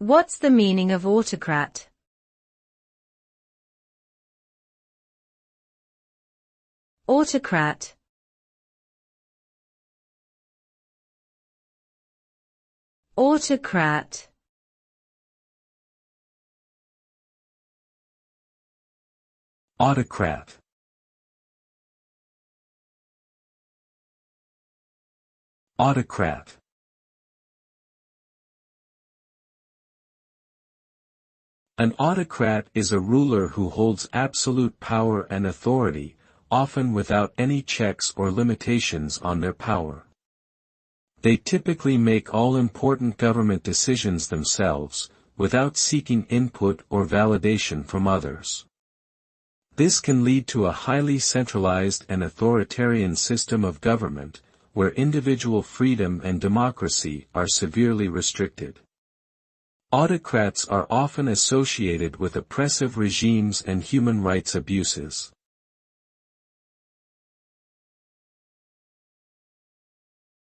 What's the meaning of autocrat? Autocrat. Autocrat. Autocrat. Autocrat. An autocrat is a ruler who holds absolute power and authority, often without any checks or limitations on their power. They typically make all important government decisions themselves, without seeking input or validation from others. This can lead to a highly centralized and authoritarian system of government, where individual freedom and democracy are severely restricted. Autocrats are often associated with oppressive regimes and human rights abuses.